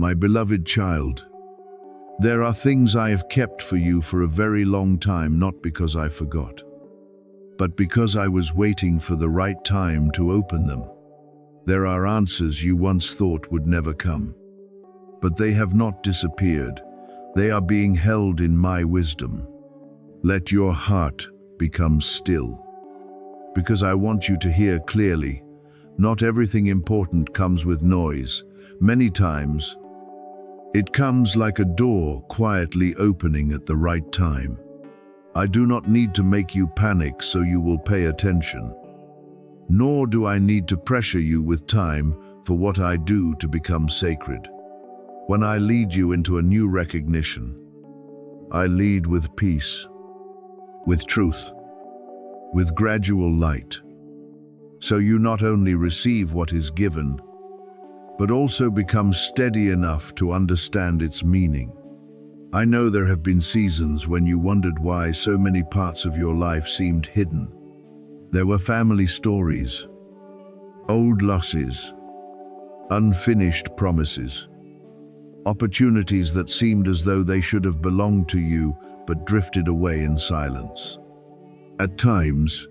My beloved child, there are things I have kept for you for a very long time, not because I forgot, but because I was waiting for the right time to open them. There are answers you once thought would never come, but they have not disappeared. They are being held in my wisdom. Let your heart become still, because I want you to hear clearly. Not everything important comes with noise. Many times, it comes like a door quietly opening at the right time. I do not need to make you panic so you will pay attention. Nor do I need to pressure you with time for what I do to become sacred. When I lead you into a new recognition, I lead with peace, with truth, with gradual light. So you not only receive what is given, but also become steady enough to understand its meaning. I know there have been seasons when you wondered why so many parts of your life seemed hidden. There were family stories, old losses, unfinished promises, opportunities that seemed as though they should have belonged to you but drifted away in silence. At times,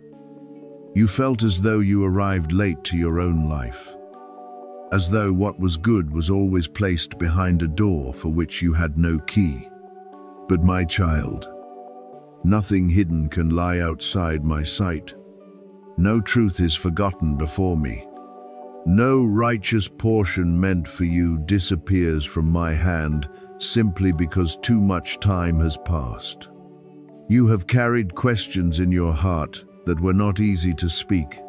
you felt as though you arrived late to your own life, as though what was good was always placed behind a door for which you had no key. But my child, nothing hidden can lie outside my sight. No truth is forgotten before me. No righteous portion meant for you disappears from my hand simply because too much time has passed. You have carried questions in your heart that were not easy to speak.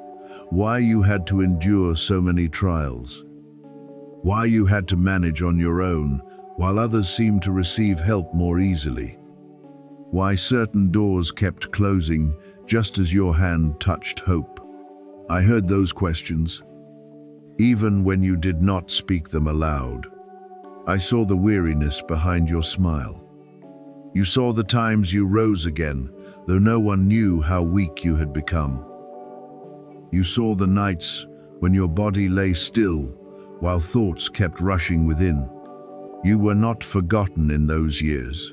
Why you had to endure so many trials. Why you had to manage on your own while others seemed to receive help more easily. Why certain doors kept closing just as your hand touched hope. I heard those questions, even when you did not speak them aloud. I saw the weariness behind your smile. You saw the times you rose again, though no one knew how weak you had become. You saw the nights when your body lay still while thoughts kept rushing within. You were not forgotten in those years.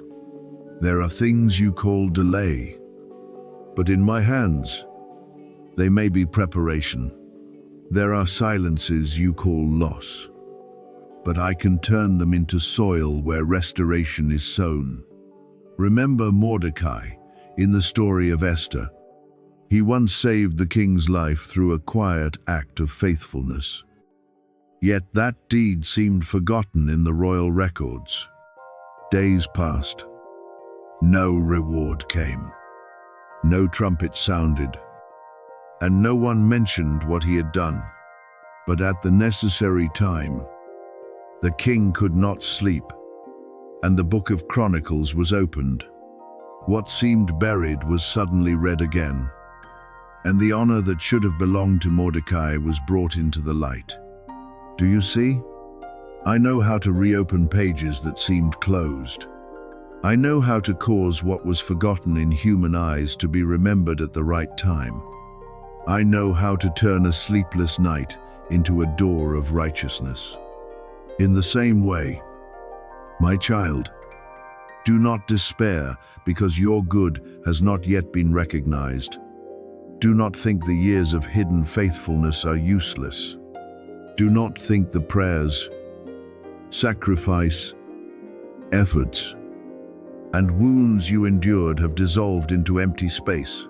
There are things you call delay, but in my hands, they may be preparation. There are silences you call loss, but I can turn them into soil where restoration is sown. Remember Mordecai in the story of Esther. He once saved the king's life through a quiet act of faithfulness. Yet that deed seemed forgotten in the royal records. Days passed. No reward came. No trumpet sounded. And no one mentioned what he had done. But at the necessary time, the king could not sleep, and the book of Chronicles was opened. What seemed buried was suddenly read again, and the honor that should have belonged to Mordecai was brought into the light. Do you see? I know how to reopen pages that seemed closed. I know how to cause what was forgotten in human eyes to be remembered at the right time. I know how to turn a sleepless night into a door of righteousness. In the same way, my child, do not despair because your good has not yet been recognized. Do not think the years of hidden faithfulness are useless. Do not think the prayers, sacrifice, efforts, and wounds you endured have dissolved into empty space.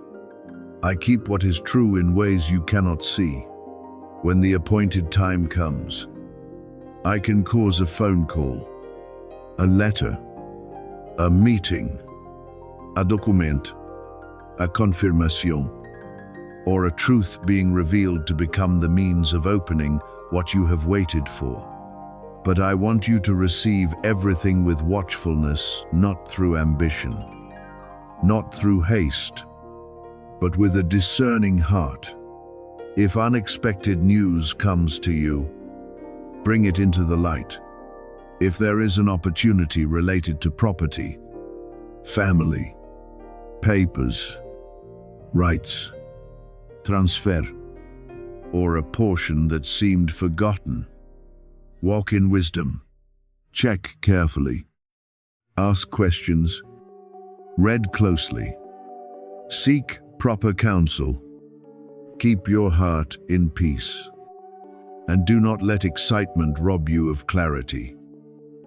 I keep what is true in ways you cannot see. When the appointed time comes, I can cause a phone call, a letter, a meeting, a document, a confirmation, or a truth being revealed to become the means of opening what you have waited for. But I want you to receive everything with watchfulness, not through ambition, not through haste, but with a discerning heart. If unexpected news comes to you, bring it into the light. If there is an opportunity related to property, family, papers, rights, transfer, or a portion that seemed forgotten, walk in wisdom. Check carefully. Ask questions. Read closely. Seek proper counsel. Keep your heart in peace. And do not let excitement rob you of clarity.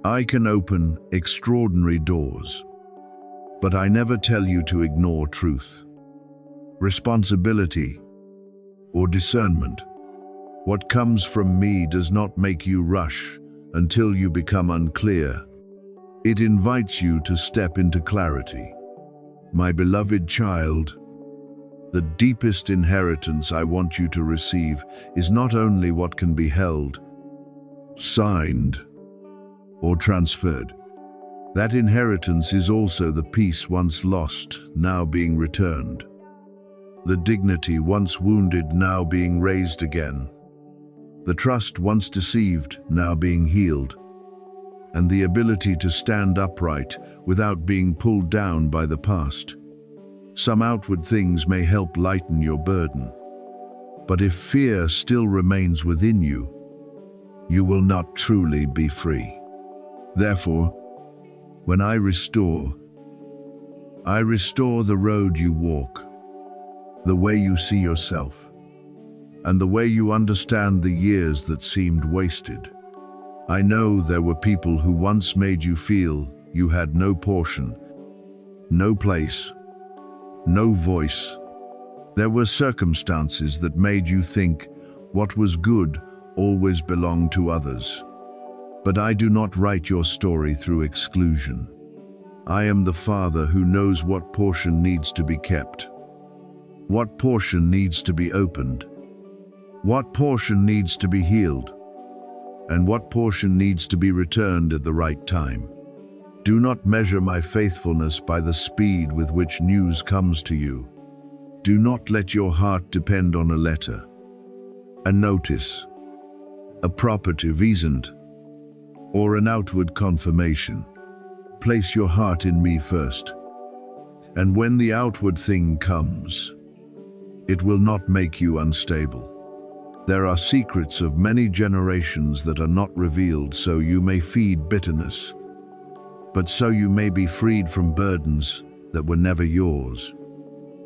I can open extraordinary doors, but I never tell you to ignore truth, responsibility, or discernment. What comes from me does not make you rush until you become unclear. It invites you to step into clarity. My beloved child, the deepest inheritance I want you to receive is not only what can be held, signed, or transferred. That inheritance is also the peace once lost, now being returned. The dignity once wounded, now being raised again. The trust once deceived, now being healed. And the ability to stand upright without being pulled down by the past. Some outward things may help lighten your burden. But if fear still remains within you, you will not truly be free. Therefore, when I restore the road you walk, the way you see yourself, and the way you understand the years that seemed wasted. I know there were people who once made you feel you had no portion, no place, no voice. There were circumstances that made you think what was good always belonged to others. But I do not write your story through exclusion. I am the Father who knows what portion needs to be kept, what portion needs to be opened, what portion needs to be healed, and what portion needs to be returned at the right time. Do not measure my faithfulness by the speed with which news comes to you. Do not let your heart depend on a letter, a notice, a property visant, or an outward confirmation. Place your heart in me first, and when the outward thing comes, it will not make you unstable. There are secrets of many generations that are not revealed, so you may feed bitterness, but so you may be freed from burdens that were never yours.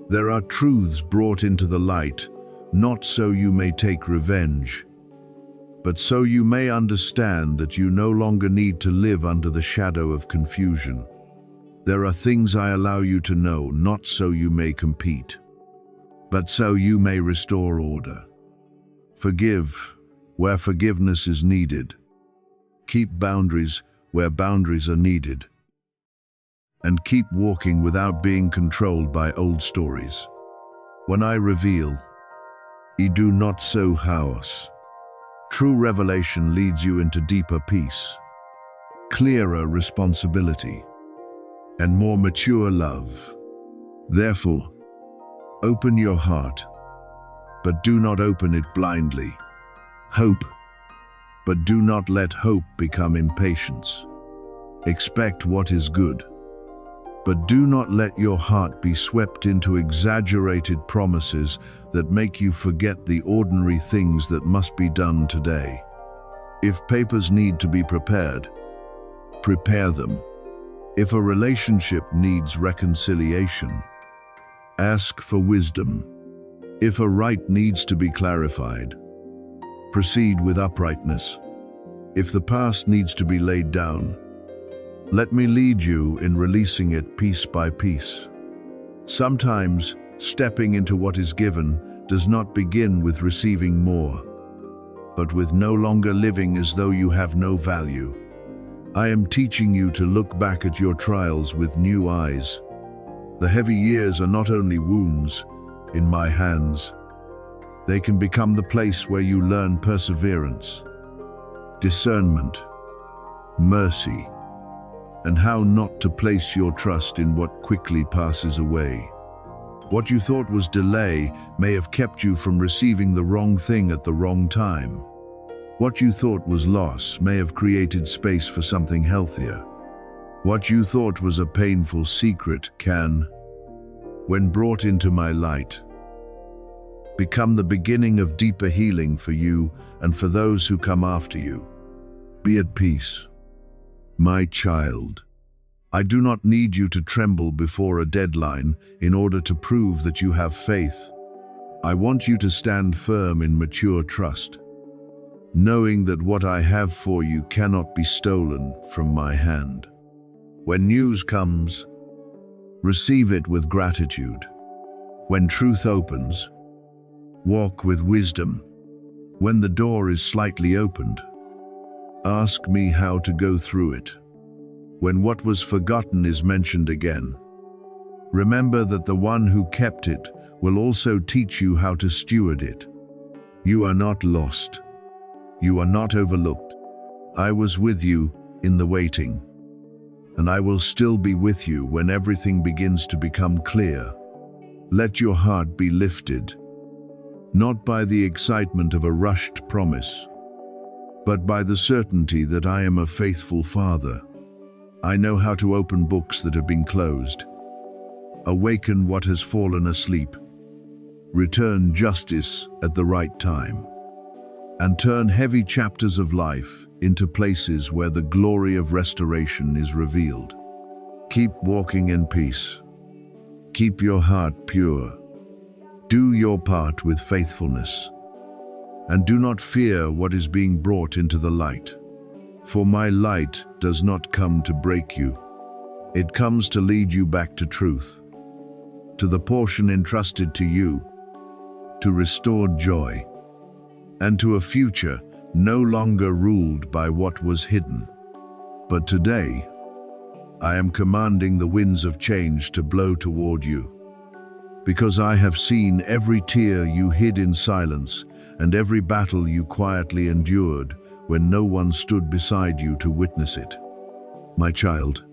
There are truths brought into the light, not so you may take revenge, but so you may understand that you no longer need to live under the shadow of confusion. There are things I allow you to know, not so you may compete, but so you may restore order. Forgive where forgiveness is needed. Keep boundaries where boundaries are needed. And keep walking without being controlled by old stories. When I reveal, I do not sow chaos. True revelation leads you into deeper peace, clearer responsibility, and more mature love. Therefore, open your heart, but do not open it blindly. Hope, but do not let hope become impatience. Expect what is good, but do not let your heart be swept into exaggerated promises that make you forget the ordinary things that must be done today. If papers need to be prepared, prepare them. If a relationship needs reconciliation, ask for wisdom. If a right needs to be clarified, proceed with uprightness. If the past needs to be laid down, let me lead you in releasing it piece by piece. Sometimes, stepping into what is given does not begin with receiving more, but with no longer living as though you have no value. I am teaching you to look back at your trials with new eyes. The heavy years are not only wounds in my hands. They can become the place where you learn perseverance, discernment, mercy, and how not to place your trust in what quickly passes away. What you thought was delay may have kept you from receiving the wrong thing at the wrong time. What you thought was loss may have created space for something healthier. What you thought was a painful secret can, when brought into my light, become the beginning of deeper healing for you and for those who come after you. Be at peace. My child, I do not need you to tremble before a deadline in order to prove that you have faith. I want you to stand firm in mature trust, knowing that what I have for you cannot be stolen from my hand. When news comes, receive it with gratitude. When truth opens, walk with wisdom. When the door is slightly opened, ask me how to go through it. When what was forgotten is mentioned again, remember that the one who kept it will also teach you how to steward it. You are not lost. You are not overlooked. I was with you in the waiting, and I will still be with you when everything begins to become clear. Let your heart be lifted, not by the excitement of a rushed promise, but by the certainty that I am a faithful Father. I know how to open books that have been closed, awaken what has fallen asleep, return justice at the right time, and turn heavy chapters of life into places where the glory of restoration is revealed. Keep walking in peace. Keep your heart pure. Do your part with faithfulness, and do not fear what is being brought into the light. For my light does not come to break you. It comes to lead you back to truth, to the portion entrusted to you, to restored joy, and to a future no longer ruled by what was hidden. But today, I am commanding the winds of change to blow toward you, because I have seen every tear you hid in silence and every battle you quietly endured when no one stood beside you to witness it. My child,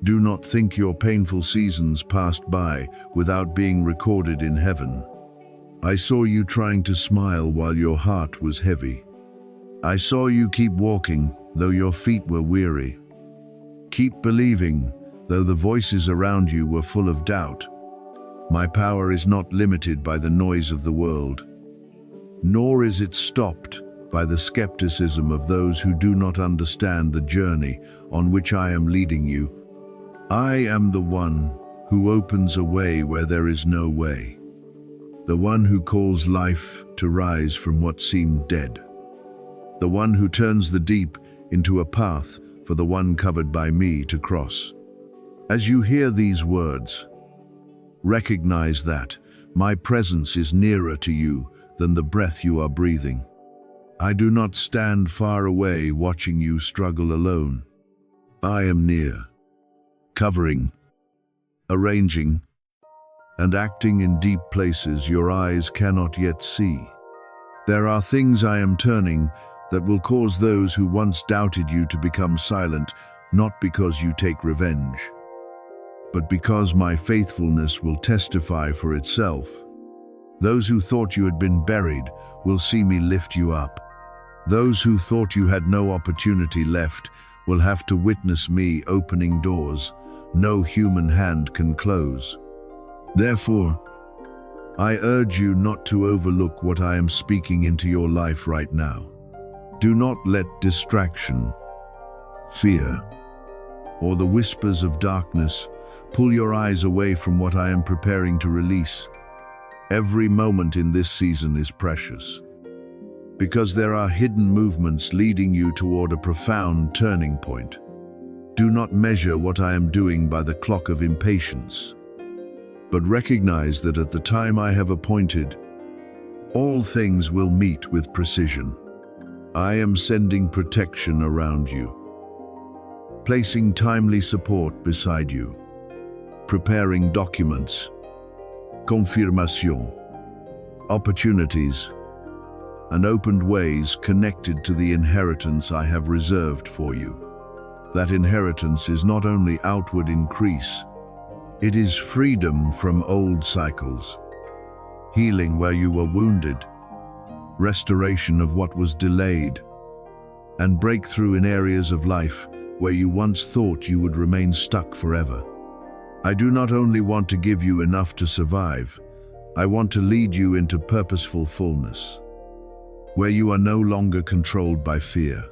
do not think your painful seasons passed by without being recorded in heaven. I saw you trying to smile while your heart was heavy. I saw you keep walking, though your feet were weary. Keep believing, though the voices around you were full of doubt. My power is not limited by the noise of the world, nor is it stopped by the skepticism of those who do not understand the journey on which I am leading you. I am the one who opens a way where there is no way, the one who calls life to rise from what seemed dead, the one who turns the deep into a path for the one covered by me to cross. As you hear these words, recognize that my presence is nearer to you than the breath you are breathing. I do not stand far away watching you struggle alone. I am near, covering, arranging, and acting in deep places your eyes cannot yet see. There are things I am turning that will cause those who once doubted you to become silent, not because you take revenge, but because my faithfulness will testify for itself. Those who thought you had been buried will see me lift you up. Those who thought you had no opportunity left will have to witness me opening doors no human hand can close. Therefore, I urge you not to overlook what I am speaking into your life right now. Do not let distraction, fear, or the whispers of darkness pull your eyes away from what I am preparing to release. Every moment in this season is precious, because there are hidden movements leading you toward a profound turning point. Do not measure what I am doing by the clock of impatience, but recognize that at the time I have appointed, all things will meet with precision. I am sending protection around you, placing timely support beside you, preparing documents, confirmation, opportunities, and opened ways connected to the inheritance I have reserved for you. That inheritance is not only outward increase, it is freedom from old cycles, healing where you were wounded, restoration of what was delayed, and breakthrough in areas of life where you once thought you would remain stuck forever. I do not only want to give you enough to survive, I want to lead you into purposeful fullness, where you are no longer controlled by fear,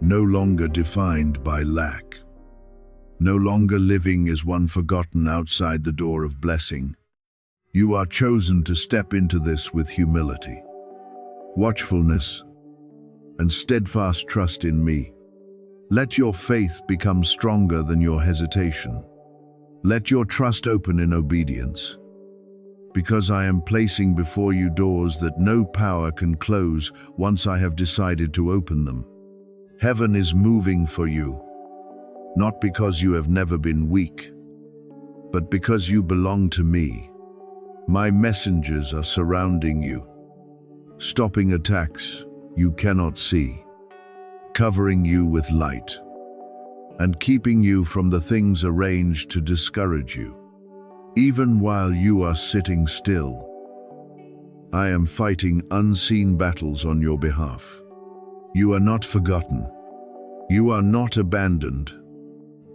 no longer defined by lack, no longer living as one forgotten outside the door of blessing. You are chosen to step into this with humility, watchfulness, and steadfast trust in me. Let your faith become stronger than your hesitation. Let your trust open in obedience, because I am placing before you doors that no power can close once I have decided to open them. Heaven is moving for you, not because you have never been weak, but because you belong to me. My messengers are surrounding you, stopping attacks you cannot see, covering you with light, and keeping you from the things arranged to discourage you. Even while you are sitting still, I am fighting unseen battles on your behalf. You are not forgotten. You are not abandoned.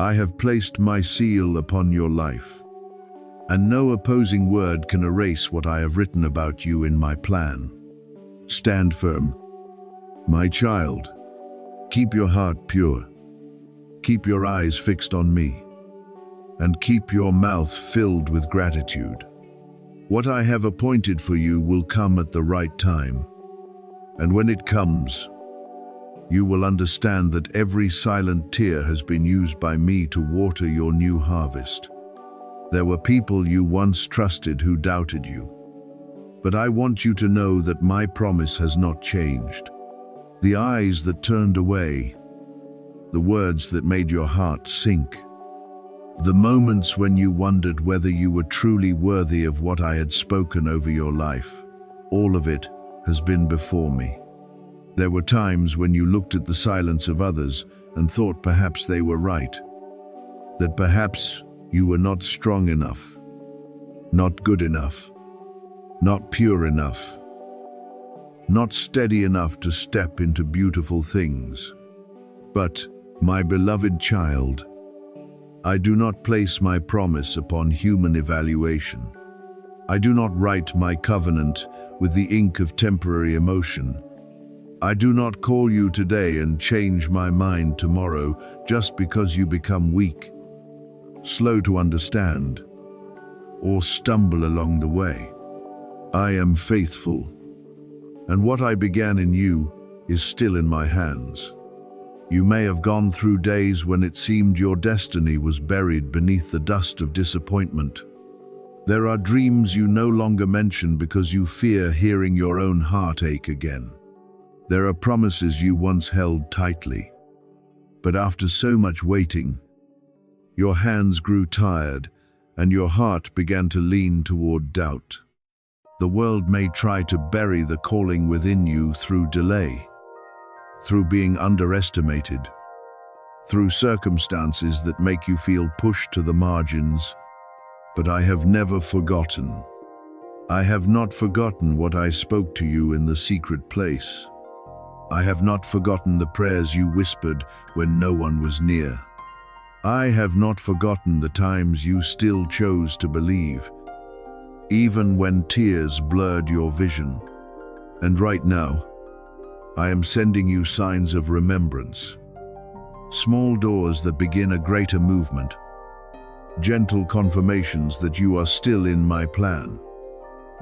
I have placed my seal upon your life, and no opposing word can erase what I have written about you in my plan. Stand firm, my child. Keep your heart pure. Keep your eyes fixed on me, and keep your mouth filled with gratitude. What I have appointed for you will come at the right time, and when it comes, you will understand that every silent tear has been used by me to water your new harvest. There were people you once trusted who doubted you, but I want you to know that my promise has not changed. The eyes that turned away, the words that made your heart sink, the moments when you wondered whether you were truly worthy of what I had spoken over your life, all of it has been before me. There were times when you looked at the silence of others and thought perhaps they were right, that perhaps you were not strong enough, not good enough, not pure enough, not steady enough to step into beautiful things. But, my beloved child, I do not place my promise upon human evaluation. I do not write my covenant with the ink of temporary emotion. I do not call you today and change my mind tomorrow just because you become weak, slow to understand, or stumble along the way. I am faithful, and what I began in you is still in my hands. You may have gone through days when it seemed your destiny was buried beneath the dust of disappointment. There are dreams you no longer mention because you fear hearing your own heart ache again. There are promises you once held tightly, but after so much waiting, your hands grew tired and your heart began to lean toward doubt. The world may try to bury the calling within you through delay, through being underestimated, through circumstances that make you feel pushed to the margins, but I have never forgotten. I have not forgotten what I spoke to you in the secret place. I have not forgotten the prayers you whispered when no one was near. I have not forgotten the times you still chose to believe, even when tears blurred your vision. And right now, I am sending you signs of remembrance. Small doors that begin a greater movement. Gentle confirmations that you are still in my plan.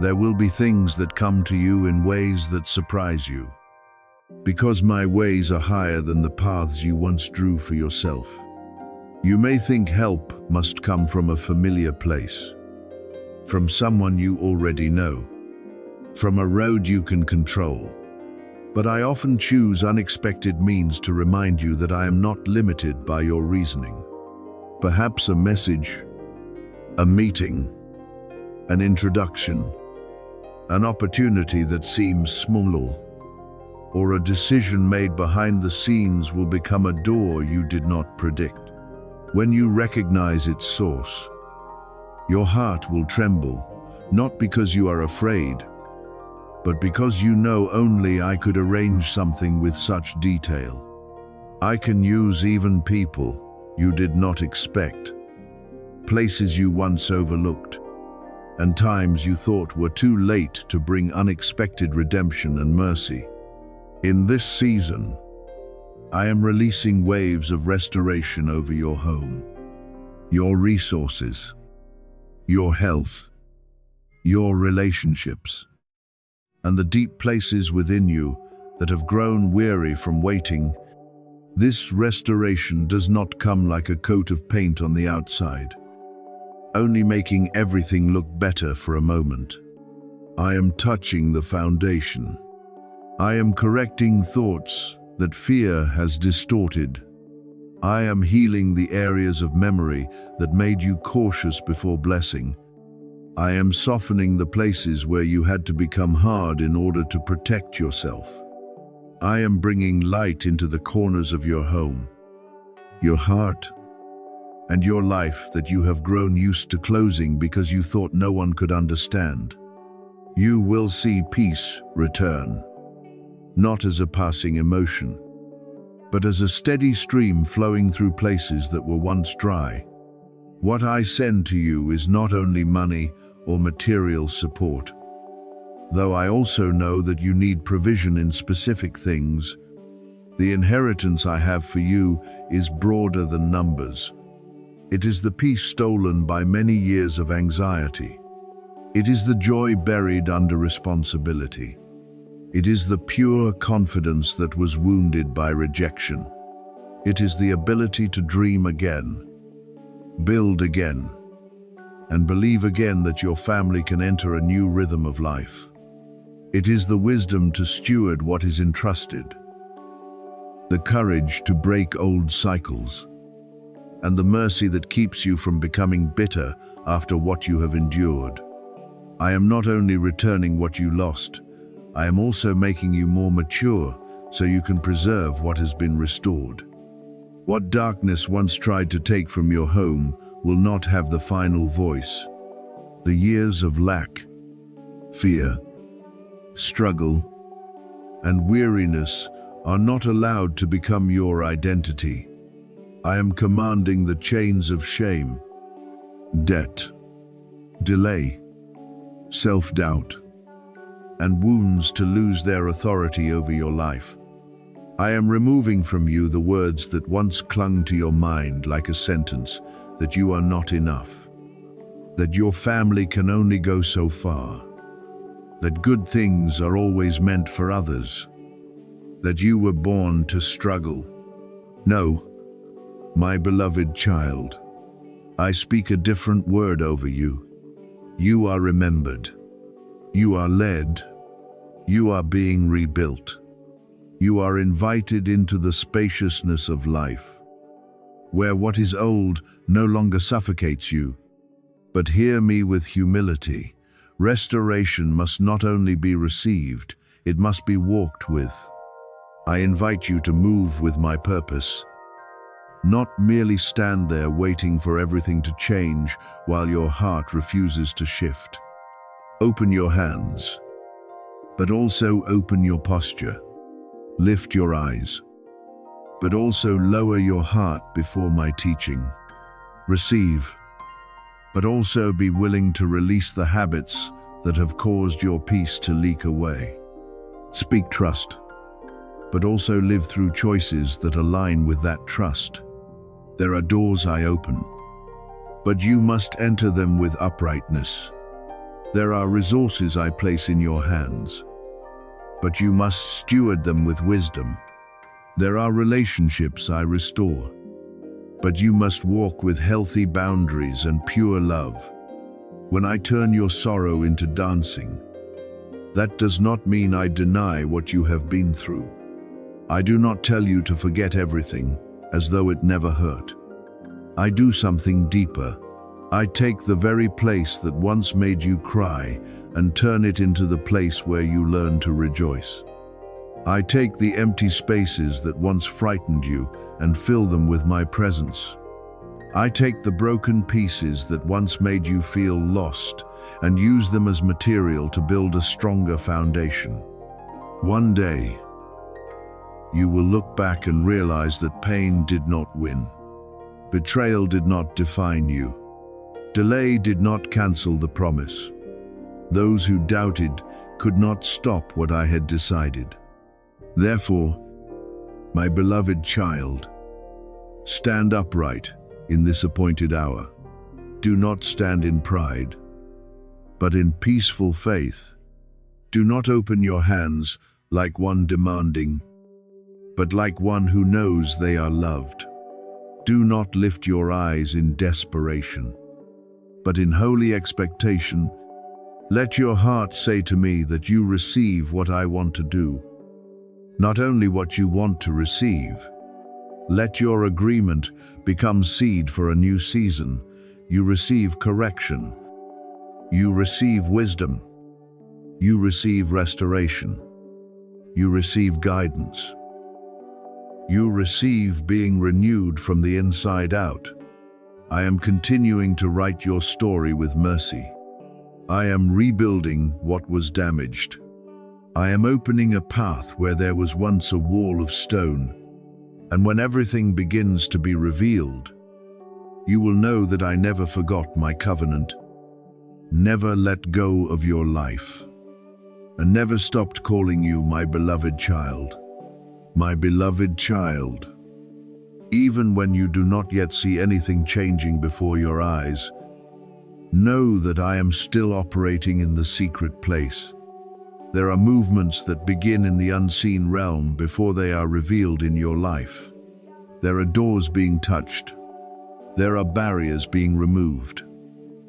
There will be things that come to you in ways that surprise you, because my ways are higher than the paths you once drew for yourself. You may think help must come from a familiar place, from someone you already know, from a road you can control. But I often choose unexpected means to remind you that I am not limited by your reasoning. Perhaps a message, a meeting, an introduction, an opportunity that seems small, or a decision made behind the scenes will become a door you did not predict. When you recognize its source, your heart will tremble, not because you are afraid, but because you know only I could arrange something with such detail. I can use even people you did not expect, places you once overlooked, and times you thought were too late to bring unexpected redemption and mercy. In this season, I am releasing waves of restoration over your home, your resources, your health, your relationships, and the deep places within you that have grown weary from waiting. This restoration does not come like a coat of paint on the outside, only making everything look better for a moment. I am touching the foundation. I am correcting thoughts that fear has distorted. I am healing the areas of memory that made you cautious before blessing. I am softening the places where you had to become hard in order to protect yourself. I am bringing light into the corners of your home, your heart, and your life that you have grown used to closing because you thought no one could understand. You will see peace return, not as a passing emotion, but as a steady stream flowing through places that were once dry. What I send to you is not only money or material support, though I also know that you need provision in specific things. The inheritance I have for you is broader than numbers. It is the peace stolen by many years of anxiety. It is the joy buried under responsibility. It is the pure confidence that was wounded by rejection. It is the ability to dream again, build again, and believe again that your family can enter a new rhythm of life. It is the wisdom to steward what is entrusted, the courage to break old cycles, and the mercy that keeps you from becoming bitter after what you have endured. I am not only returning what you lost, I am also making you more mature so you can preserve what has been restored. What darkness once tried to take from your home will not have the final voice. The years of lack, fear, struggle, and weariness are not allowed to become your identity. I am commanding the chains of shame, debt, delay, self-doubt, and wounds to lose their authority over your life. I am removing from you the words that once clung to your mind like a sentence, that you are not enough, that your family can only go so far, that good things are always meant for others, that you were born to struggle. No, my beloved child, I speak a different word over you. You are remembered. You are led. You are being rebuilt. You are invited into the spaciousness of life, where what is old no longer suffocates you. But hear me with humility. Restoration must not only be received, it must be walked with. I invite you to move with my purpose. Not merely stand there waiting for everything to change while your heart refuses to shift. Open your hands, but also open your posture. Lift your eyes, but also lower your heart before my teaching. Receive, but also be willing to release the habits that have caused your peace to leak away. Speak trust, but also live through choices that align with that trust. There are doors I open, but you must enter them with uprightness. There are resources I place in your hands, but you must steward them with wisdom. There are relationships I restore, but you must walk with healthy boundaries and pure love. When I turn your sorrow into dancing, that does not mean I deny what you have been through. I do not tell you to forget everything as though it never hurt. I do something deeper. I take the very place that once made you cry and turn it into the place where you learn to rejoice. I take the empty spaces that once frightened you and fill them with my presence. I take the broken pieces that once made you feel lost and use them as material to build a stronger foundation. One day, you will look back and realize that pain did not win. Betrayal did not define you. Delay did not cancel the promise. Those who doubted could not stop what I had decided. Therefore, My beloved child, stand upright in this appointed hour. Do not stand in pride, but in peaceful faith. Do not open your hands like one demanding, but like one who knows they are loved. Do not lift your eyes in desperation, but in holy expectation. Let your heart say to me that you receive what I want to do, not only what you want to receive. Let your agreement become seed for a new season. You receive correction. You receive wisdom. You receive restoration. You receive guidance. You receive being renewed from the inside out. I am continuing to write your story with mercy. I am rebuilding what was damaged. I am opening a path where there was once a wall of stone. And when everything begins to be revealed, you will know that I never forgot my covenant, never let go of your life, and never stopped calling you my beloved child. My beloved child. Even when you do not yet see anything changing before your eyes, know that I am still operating in the secret place. There are movements that begin in the unseen realm before they are revealed in your life. There are doors being touched. There are barriers being removed.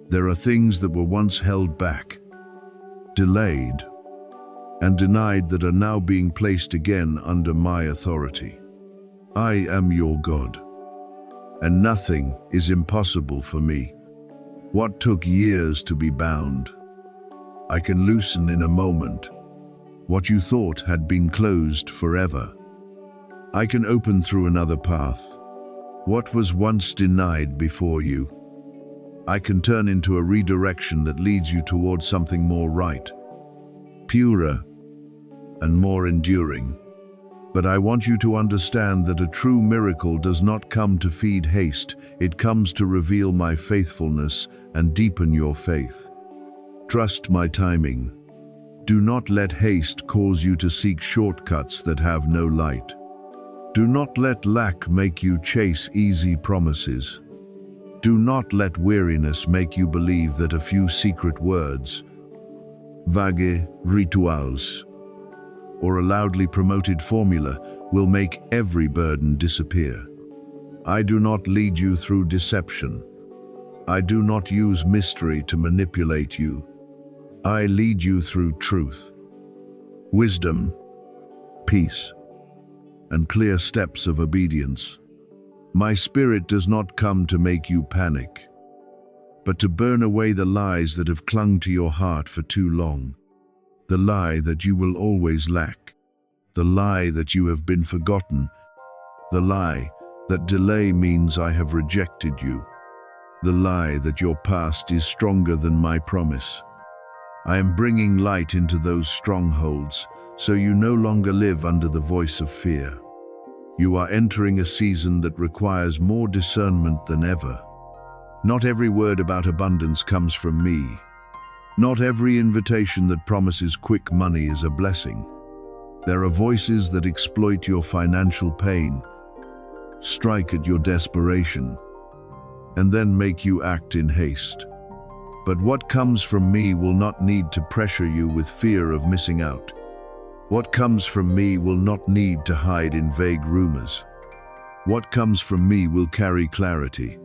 There are things that were once held back, delayed, and denied that are now being placed again under my authority. I am your God, and nothing is impossible for me. What took years to be bound, I can loosen in a moment. What you thought had been closed forever, I can open through another path. What was once denied before you, I can turn into a redirection that leads you towards something more right, purer, and more enduring. But I want you to understand that a true miracle does not come to feed haste. It comes to reveal my faithfulness and deepen your faith. Trust my timing. Do not let haste cause you to seek shortcuts that have no light. Do not let lack make you chase easy promises. Do not let weariness make you believe that a few secret words, vague rituals, or a loudly promoted formula will make every burden disappear. I do not lead you through deception. I do not use mystery to manipulate you. I lead you through truth, wisdom, peace, and clear steps of obedience. My spirit does not come to make you panic, but to burn away the lies that have clung to your heart for too long. The lie that you will always lack, the lie that you have been forgotten, the lie that delay means I have rejected you, the lie that your past is stronger than my promise. I am bringing light into those strongholds, so you no longer live under the voice of fear. You are entering a season that requires more discernment than ever. Not every word about abundance comes from me. Not every invitation that promises quick money is a blessing. There are voices that exploit your financial pain, strike at your desperation, and then make you act in haste. But what comes from me will not need to pressure you with fear of missing out. What comes from me will not need to hide in vague rumors. What comes from me will carry clarity,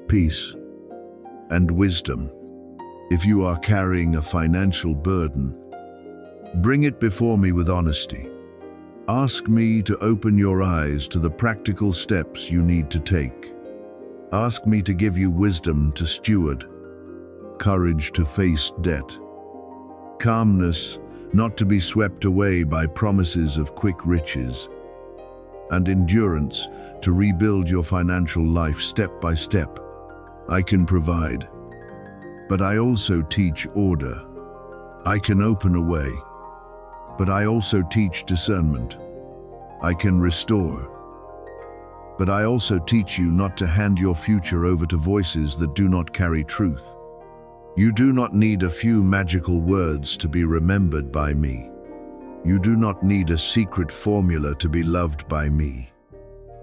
peace, and wisdom. If you are carrying a financial burden, bring it before me with honesty. Ask me to open your eyes to the practical steps you need to take. Ask me to give you wisdom to steward, courage to face debt, calmness not to be swept away by promises of quick riches, and endurance to rebuild your financial life step by step. I can provide, but I also teach order. I can open a way, but I also teach discernment. I can restore, but I also teach you not to hand your future over to voices that do not carry truth. You do not need a few magical words to be remembered by me. You do not need a secret formula to be loved by me.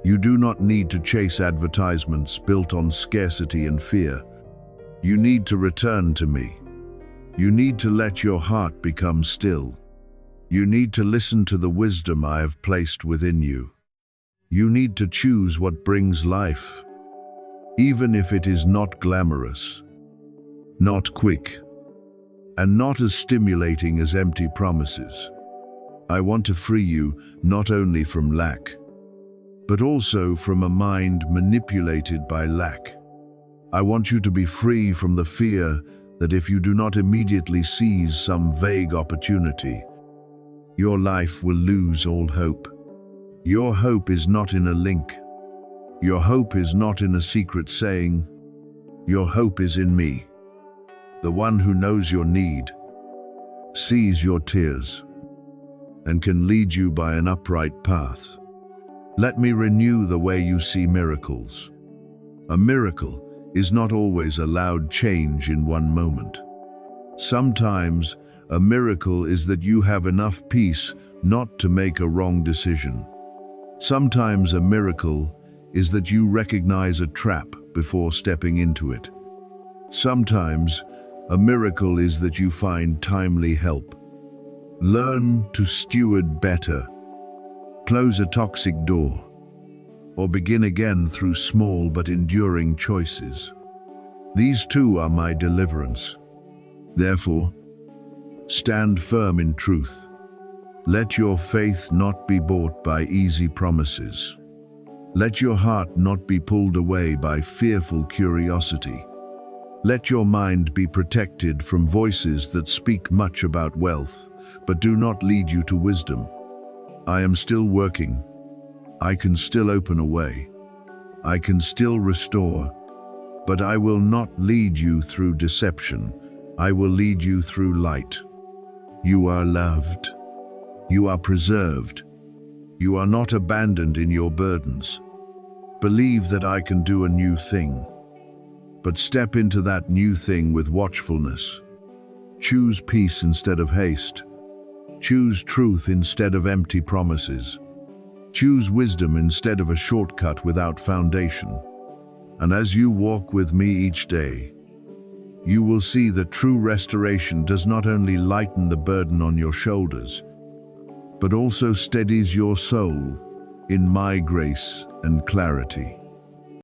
You do not need to chase advertisements built on scarcity and fear. You need to return to me. You need to let your heart become still. You need to listen to the wisdom I have placed within you. You need to choose what brings life, even if it is not glamorous, not quick, and not as stimulating as empty promises. I want to free you not only from lack, but also from a mind manipulated by lack. I want you to be free from the fear that if you do not immediately seize some vague opportunity, your life will lose all hope. Your hope is not in a link. Your hope is not in a secret saying. Your hope is in me, the one who knows your need, sees your tears, and can lead you by an upright path. Let me renew the way you see miracles. A miracle is not always a loud change in one moment. Sometimes a miracle is that you have enough peace not to make a wrong decision. Sometimes a miracle is that you recognize a trap before stepping into it. Sometimes a miracle is that you find timely help. Learn to steward better, close a toxic door, or begin again through small but enduring choices. These too are my deliverance. Therefore, stand firm in truth. Let your faith not be bought by easy promises. Let your heart not be pulled away by fearful curiosity. Let your mind be protected from voices that speak much about wealth, but do not lead you to wisdom. I am still working. I can still open a way. I can still restore, but I will not lead you through deception. I will lead you through light. You are loved. You are preserved. You are not abandoned in your burdens. Believe that I can do a new thing, but step into that new thing with watchfulness. Choose peace instead of haste. Choose truth instead of empty promises. Choose wisdom instead of a shortcut without foundation. And as you walk with me each day, you will see that true restoration does not only lighten the burden on your shoulders, but also steadies your soul in my grace and clarity.